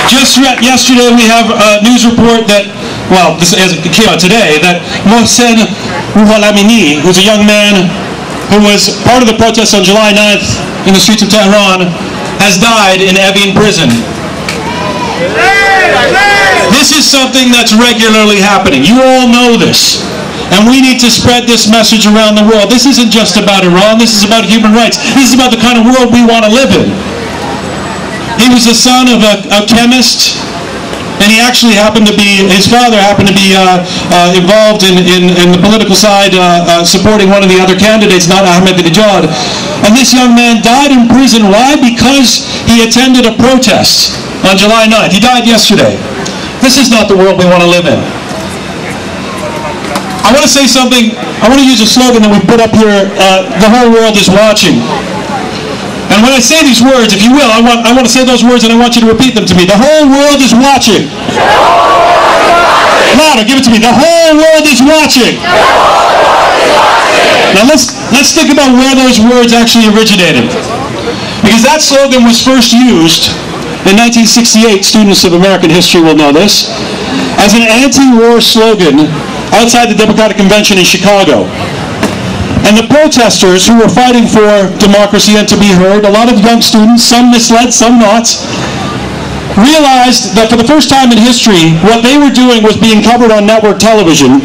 Just yesterday we have a news report that, well, this came out today, that Mohsen Rouhalamini, who's a young man who was part of the protests on July 9th in the streets of Tehran, has died in Evin prison. This is something that's regularly happening. You all know this. And we need to spread this message around the world. This isn't just about Iran. This is about human rights. This is about the kind of world we want to live in. He was the son of a chemist, and he actually happened to be, his father happened to be involved in the political side, supporting one of the other candidates, not Ahmadinejad. And this young man died in prison. Why? Because he attended a protest on July 9th. He died yesterday. This is not the world we want to live in. I want to say something. I want to use a slogan that we put up here, the whole world is watching. And when I say these words, if you will, I want to say those words and I want you to repeat them to me. The whole world is watching. Louder, give it to me. The whole world is watching. Now let's think about where those words actually originated. Because that slogan was first used in 1968, students of American history will know this, as an anti-war slogan outside the Democratic Convention in Chicago. And the protesters who were fighting for democracy and to be heard, a lot of young students, some misled, some not, realized that for the first time in history, what they were doing was being covered on network television,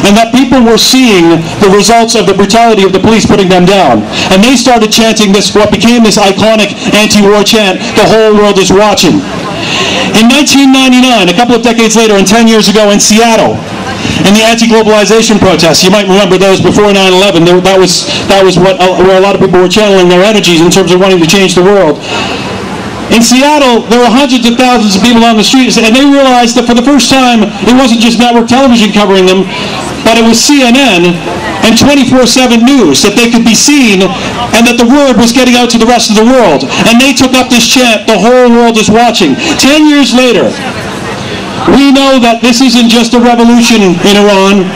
and that people were seeing the results of the brutality of the police putting them down. And they started chanting this, what became this iconic anti-war chant, the whole world is watching. In 1999, a couple of decades later, and 10 years ago in Seattle, in the anti-globalization protests, you might remember those before 9/11. That was where a lot of people were channeling their energies in terms of wanting to change the world. In Seattle, there were hundreds of thousands of people on the streets, and they realized that for the first time, it wasn't just network television covering them, but it was CNN and 24/7 news, that they could be seen, and that the word was getting out to the rest of the world. And they took up this chant, the whole world is watching. 10 years later, we know that this isn't just a revolution in Iran,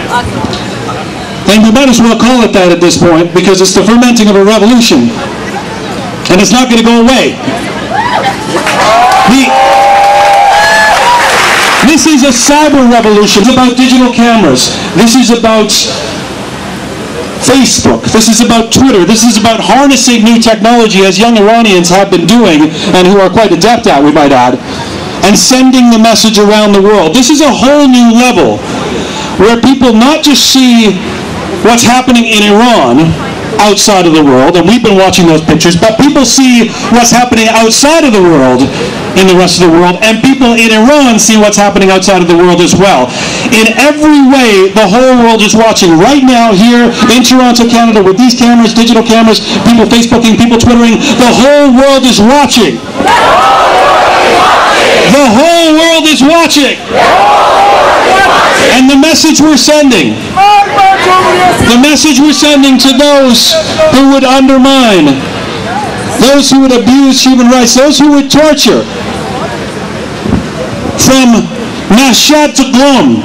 and we might as well call it that at this point, because it's the fermenting of a revolution, and it's not going to go away. This is a cyber revolution. It's about digital cameras. This is about Facebook. This is about Twitter. This is about harnessing new technology, as young Iranians have been doing, and who are quite adept at, we might add, and sending the message around the world. This is a whole new level where people not just see what's happening in Iran outside of the world, and we've been watching those pictures, but people see what's happening outside of the world in the rest of the world, and people in Iran see what's happening outside of the world as well. In every way, the whole world is watching. Right now, here in Toronto, Canada, with these cameras, digital cameras, people Facebooking, people Twittering, the whole world is watching. The whole world is watching. And the message we're sending to those who would undermine, those who would abuse human rights, those who would torture, from Mashhad to Qom,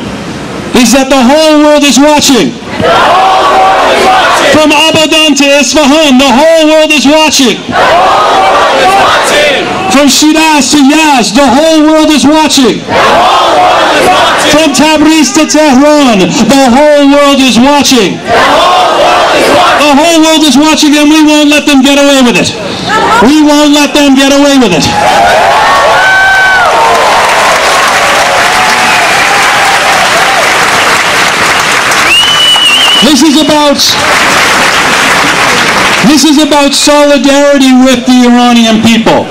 is that the whole world is watching. From Abadan to Isfahan, the whole world is watching. From Shiraz to Yazd, the whole world is watching. From Tabriz to Tehran, the whole world is watching. The whole world is watching, and we won't let them get away with it. We won't let them get away with it. This is about solidarity with the Iranian people.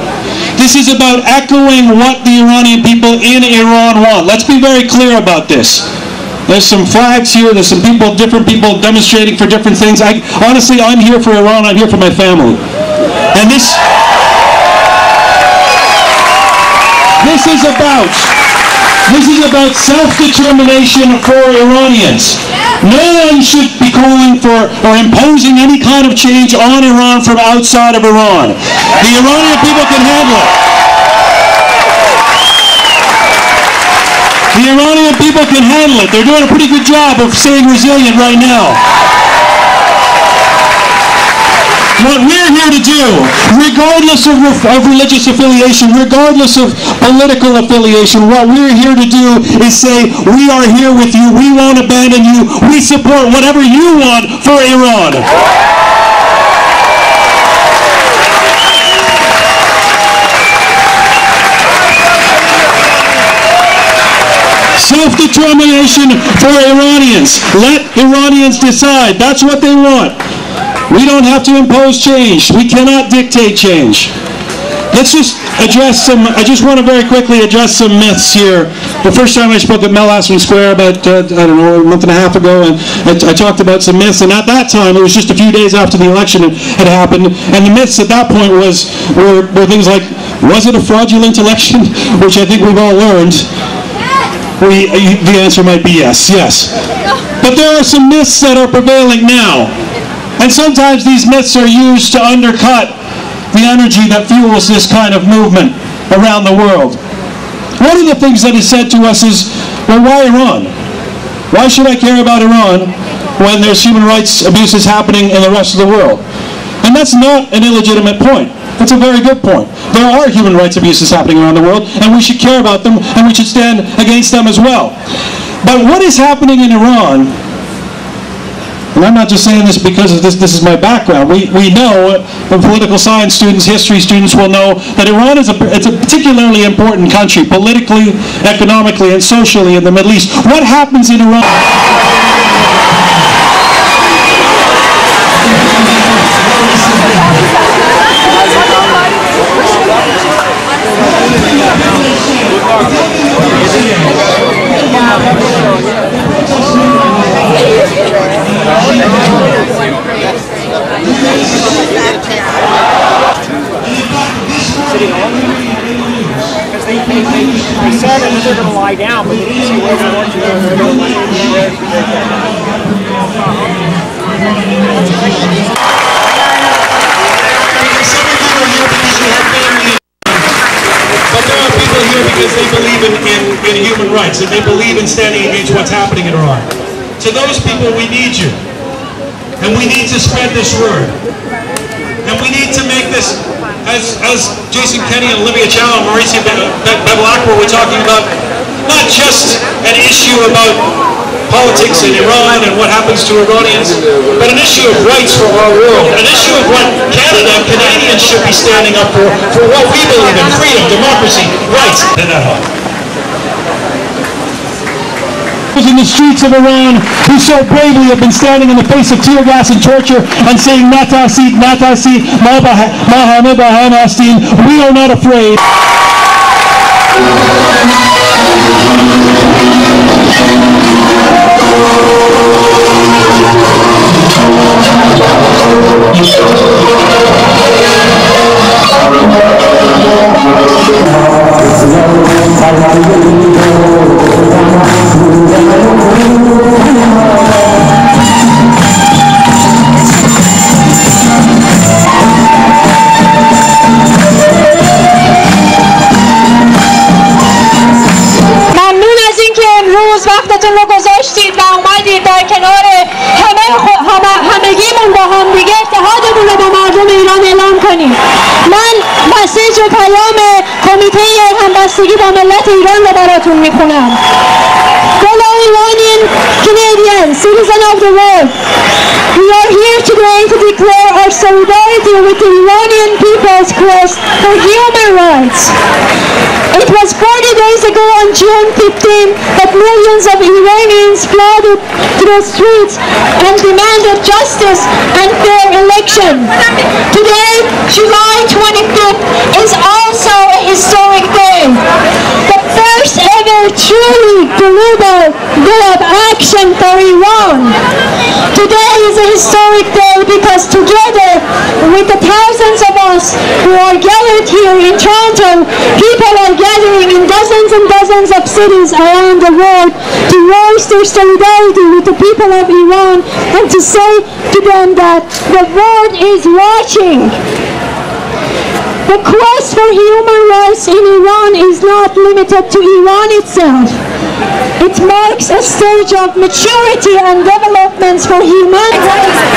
This is about echoing what the Iranian people in Iran want. Let's be very clear about this. There's some flags here, there's some people, different people demonstrating for different things. Honestly, I'm here for Iran, I'm here for my family. And this is about self-determination for Iranians. No one should be calling for or imposing any kind of change on Iran from outside of Iran. The Iranian people can handle it. The Iranian people can handle it. They're doing a pretty good job of staying resilient right now. What we're here to do, regardless of religious affiliation, regardless of political affiliation, what we're here to do is say, we are here with you, we won't abandon you, we support whatever you want for Iran. Self-determination for Iranians. Let Iranians decide. That's what they want. We don't have to impose change. We cannot dictate change. Let's just address some, I just want to very quickly address some myths here. The first time I spoke at Mel Asman Square about, I don't know, a month and a half ago, and I talked about some myths, and at that time, it was just a few days after the election had happened, and the myths at that point were things like, was it a fraudulent election? Which I think we've all learned. The answer might be yes, yes. But there are some myths that are prevailing now. And sometimes these myths are used to undercut the energy that fuels this kind of movement around the world. One of the things that is said to us is, well, why Iran? Why should I care about Iran when there's human rights abuses happening in the rest of the world? And that's not an illegitimate point. That's a very good point. There are human rights abuses happening around the world, and we should care about them, and we should stand against them as well. But what is happening in Iran, and I'm not just saying this because of this is my background, we know, the political science students, history students will know, that Iran is it's a particularly important country, politically, economically, and socially in the Middle East. What happens in Iran? They said that they're going to lie down, but they didn't say where they want you But there are people here because they believe in human rights, and they believe in standing against what's happening in Iran. To those people, we need you. And we need to spread this word. And we need to make this, as Jason Kenney and Olivia Chow and Mauricio Bevilacqua were talking about, not just an issue about politics in Iran and what happens to Iranians, but an issue of rights for our world, an issue of what Canada and Canadians should be standing up for what we believe in, freedom, democracy, rights. In the streets of Iran who so bravely have been standing in the face of tear gas and torture and saying Natasi, Natasi, Mahamastin, we are not afraid. همگیمون با هم دیگه اتحادمون رو با مردم ایران اعلام کنیم. من مسیج و پیام کمیته همبستگی با ملت ایران رو براتون میخونم. Fellow Iranian Canadians, citizens of the world, we are here today to declare our solidarity with the Iranian people's quest for human rights. It was 40 days ago on June 15 that millions of Iranians flooded to the streets and demanded justice and fair election. Today, July 25th, is also a historic day. The first ever truly global day of action for Iran. Today is a historic day because together with the thousands of us who are gathered here in Toronto, people are gathering in dozens and dozens of cities around the world to voice their solidarity with the people of Iran and to say to them that the world is watching. The quest for human rights in Iran is not limited to Iran itself. It marks a stage of maturity and development for human rights.